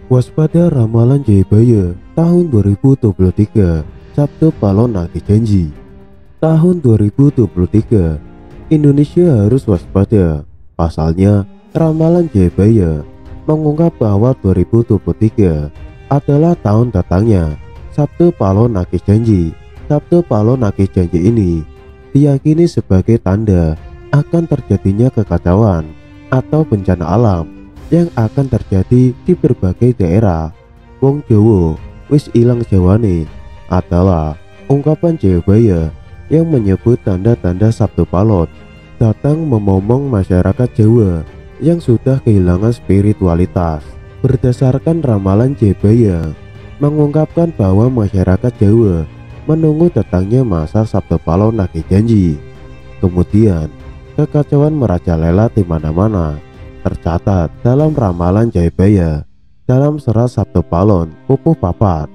Waspada ramalan Jayabaya tahun 2023, Sabtu Palon nagih janji. Tahun 2023, Indonesia harus waspada. Pasalnya, ramalan Jayabaya mengungkap bahwa 2023 adalah tahun datangnya Sabtu Palon nagih janji. Sabtu Palon nagih janji ini diyakini sebagai tanda akan terjadinya kekacauan atau bencana alam yang akan terjadi di berbagai daerah. Wong Jawa wis ilang jawane adalah ungkapan Jayabaya yang menyebut tanda-tanda Sabtu Palon datang memomong masyarakat Jawa yang sudah kehilangan spiritualitas. Berdasarkan ramalan Jayabaya mengungkapkan bahwa masyarakat Jawa menunggu datangnya masa Sabtu Palon nagih janji. Kemudian kekacauan merajalela di mana-mana tercatat dalam ramalan Jayabaya. Dalam serat Sabtu Palon Pupuh Papat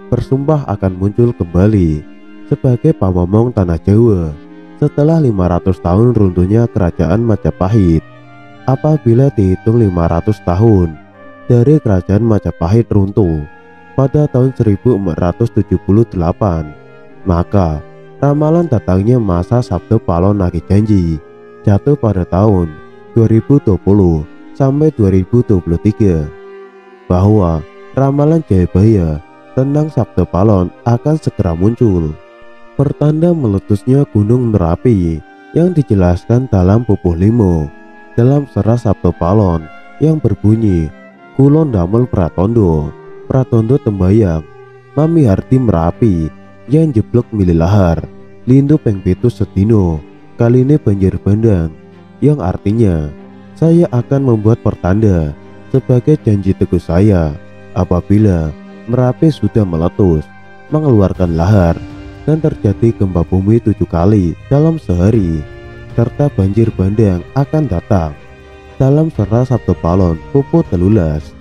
bersumpah akan muncul kembali sebagai pamomong tanah Jawa setelah 500 tahun runtuhnya kerajaan Majapahit. Apabila dihitung 500 tahun dari kerajaan Majapahit runtuh pada tahun 1478, maka ramalan datangnya masa Sabtu Palon nagih janji jatuh pada tahun 2020 sampai 2023. Bahwa ramalan Jayabaya tentang Sabtu Palon akan segera muncul pertanda meletusnya Gunung Merapi yang dijelaskan dalam Pupuh Limo dalam serat Sabtu Palon yang berbunyi Kulon damel pratondo tembayang Mami Hardi Merapi yang jeblok milih lahar lindu peng pitu sedino kaline banjir bandang, yang artinya saya akan membuat pertanda sebagai janji teguh saya apabila Merapi sudah meletus mengeluarkan lahar dan terjadi gempa bumi 7 kali dalam sehari serta banjir bandang akan datang. Dalam serat Sabtu Palon Pupuh Telulas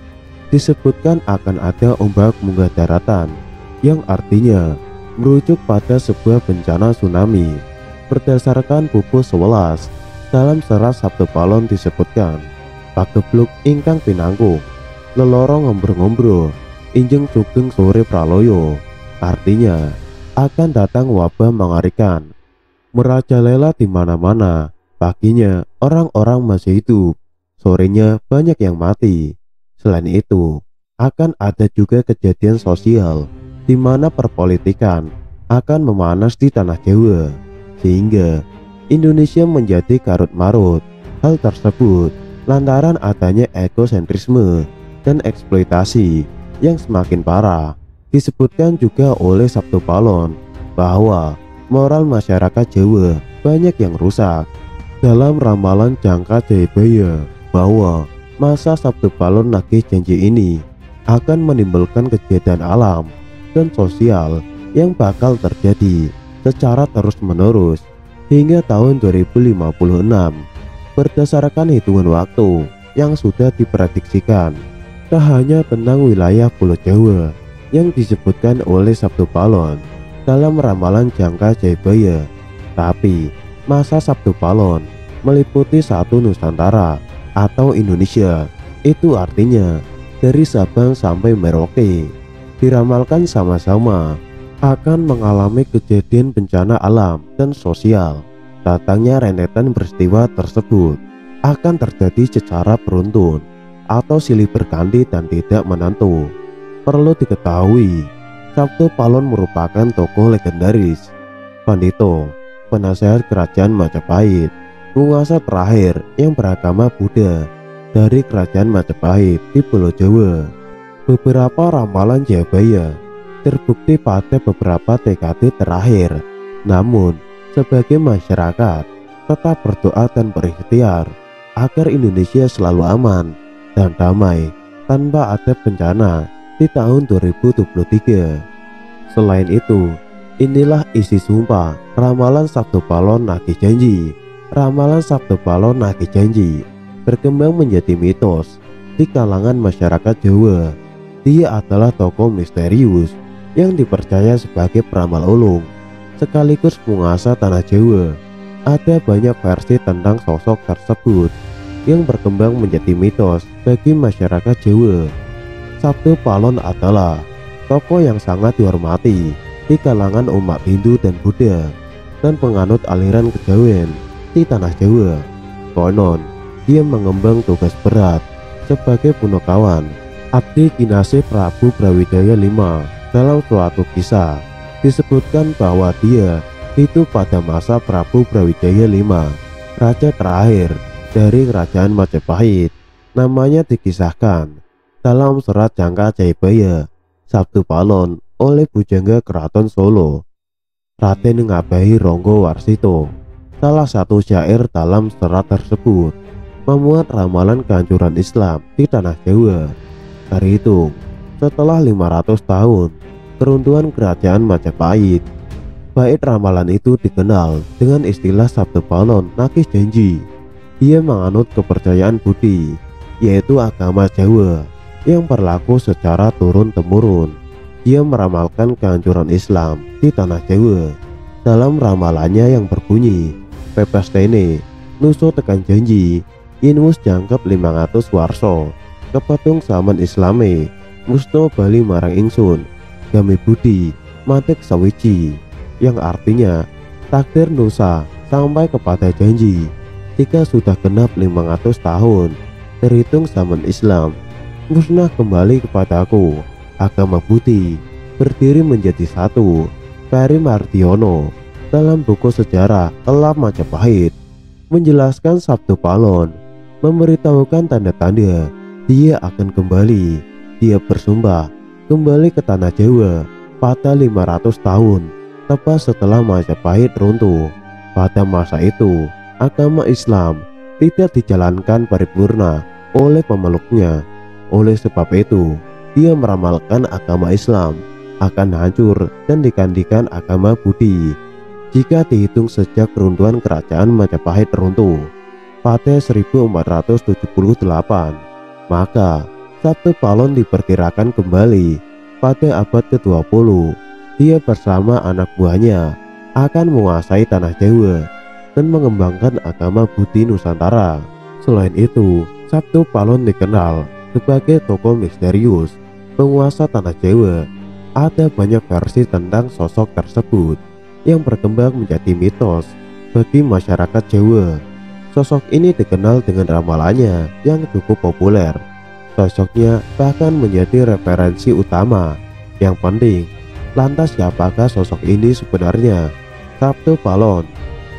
disebutkan akan ada ombak munggah daratan yang artinya merujuk pada sebuah bencana tsunami. Berdasarkan Pupuh 11 dalam serat Sabtu Palon disebutkan pagebluk ingkang pinangku lelorong ngombro-ngombro injeng sugeng sore praloyo, artinya akan datang wabah mengerikan merajalela di mana-mana. Paginya orang-orang masih hidup, sorenya banyak yang mati. Selain itu, akan ada juga kejadian sosial di mana perpolitikan akan memanas di tanah Jawa sehingga Indonesia menjadi karut marut. Hal tersebut lantaran adanya egosentrisme dan eksploitasi yang semakin parah. Disebutkan juga oleh Sabtu Palon bahwa moral masyarakat Jawa banyak yang rusak. Dalam ramalan jangka Jayabaya bahwa masa Sabtu Palon nagih janji ini akan menimbulkan kejadian alam dan sosial yang bakal terjadi secara terus-menerus hingga tahun 2056 berdasarkan hitungan waktu yang sudah diprediksikan. Tak hanya tentang wilayah Pulau Jawa yang disebutkan oleh Sabtu Palon dalam ramalan jangka Jayabaya, tapi masa Sabtu Palon meliputi satu Nusantara atau Indonesia. Itu artinya dari Sabang sampai Merauke diramalkan sama-sama akan mengalami kejadian bencana alam dan sosial. Datangnya rentetan peristiwa tersebut akan terjadi secara beruntun atau silih berganti dan tidak menentu. Perlu diketahui, Sabtu Palon merupakan tokoh legendaris, Pandito, penasehat kerajaan Majapahit, penguasa terakhir yang beragama Buddha dari kerajaan Majapahit di Pulau Jawa. Beberapa ramalan Jayabaya terbukti pada beberapa dekade terakhir. Namun, sebagai masyarakat tetap berdoa dan berikhtiar agar Indonesia selalu aman dan damai tanpa ada bencana di tahun 2023. Selain itu, inilah isi sumpah ramalan Sabtu Palon nagih janji. Ramalan Sabtu Palon nagih janji berkembang menjadi mitos di kalangan masyarakat Jawa. Dia adalah tokoh misterius yang dipercaya sebagai peramal ulung sekaligus penguasa tanah Jawa. Ada banyak versi tentang sosok tersebut yang berkembang menjadi mitos bagi masyarakat Jawa. Sabtu Palon adalah tokoh yang sangat dihormati di kalangan umat Hindu dan Buddha dan penganut aliran kejawen di tanah Jawa. Konon, dia mengemban tugas berat sebagai punokawan abdi kinasih Prabu Brawijaya V. Dalam suatu kisah disebutkan bahwa dia hidup pada masa Prabu Brawijaya V, raja terakhir dari kerajaan Majapahit. Namanya dikisahkan dalam serat Jangka Jayabaya Sabtu Palon oleh Bujangga Keraton Solo, Raden Ngabahi Ronggo Warsito. Salah satu syair dalam serat tersebut memuat ramalan kehancuran Islam di tanah Jawa. Terhitung setelah 500 tahun keruntuhan kerajaan Majapahit. Bait ramalan itu dikenal dengan istilah Sabtu Palon Nagih Janji. Dia menganut kepercayaan Budi, yaitu agama Jawa yang berlaku secara turun-temurun. Dia meramalkan kehancuran Islam di tanah Jawa. Dalam ramalannya yang berbunyi, Pepestene nuso tekan janji, yen wis jangkep 500 warsa, kepatung zaman Islame musno bali marang ingsun, game budi matik sawiji, yang artinya takdir Nusa sampai kepada janji jika sudah genap 500 tahun terhitung zaman Islam, musnah kembali kepadaku agama budi, berdiri menjadi satu. Peri Mardiono dalam buku sejarah Elam Majapahit menjelaskan Sabtu Palon memberitahukan tanda-tanda dia akan kembali. Dia bersumpah kembali ke tanah Jawa pada 500 tahun tepat setelah Majapahit runtuh. Pada masa itu agama Islam tidak dijalankan paripurna oleh pemeluknya. Oleh sebab itu dia meramalkan agama Islam akan hancur dan digantikan agama Budi jika dihitung sejak keruntuhan kerajaan Majapahit runtuh pada 1478. Maka Sabtu Palon diperkirakan kembali pada abad ke-20. Dia bersama anak buahnya akan menguasai tanah Jawa dan mengembangkan agama Budi Nusantara. Selain itu, Sabtu Palon dikenal sebagai tokoh misterius penguasa tanah Jawa. Ada banyak versi tentang sosok tersebut yang berkembang menjadi mitos bagi masyarakat Jawa. Sosok ini dikenal dengan ramalannya yang cukup populer. Sosoknya bahkan menjadi referensi utama. Yang penting, lantas siapakah sosok ini sebenarnya? Sabtu Palon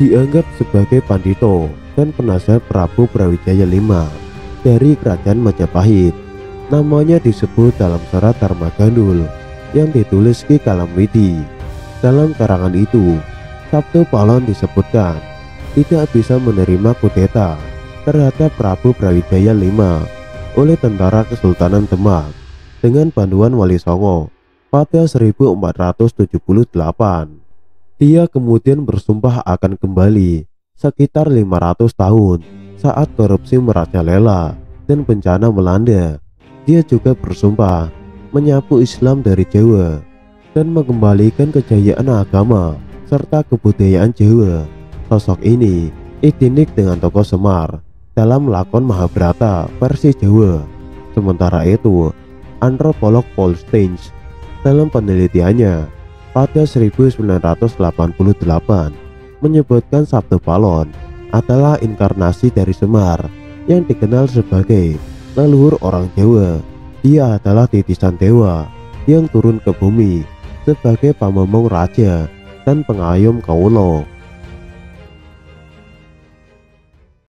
dianggap sebagai pandito dan penasihat Prabu Brawijaya V dari kerajaan Majapahit. Namanya disebut dalam serat Dharma Gandul yang ditulis Ki Kalamwidi. Dalam karangan itu, Sabtu Palon disebutkan tidak bisa menerima kudeta terhadap Prabu Brawijaya V oleh tentara Kesultanan Demak dengan bantuan Wali Songo pada 1478. Dia kemudian bersumpah akan kembali sekitar 500 tahun saat korupsi merajalela dan bencana melanda. Dia juga bersumpah menyapu Islam dari Jawa dan mengembalikan kejayaan agama serta kebudayaan Jawa. Sosok ini identik dengan tokoh Semar dalam lakon Mahabharata versi Jawa. Sementara itu, antropolog Paul Steins dalam penelitiannya pada 1988 menyebutkan Sabtu Palon adalah inkarnasi dari Semar yang dikenal sebagai leluhur orang Jawa. Dia adalah titisan dewa yang turun ke bumi sebagai pamomong raja dan pengayom kaulo.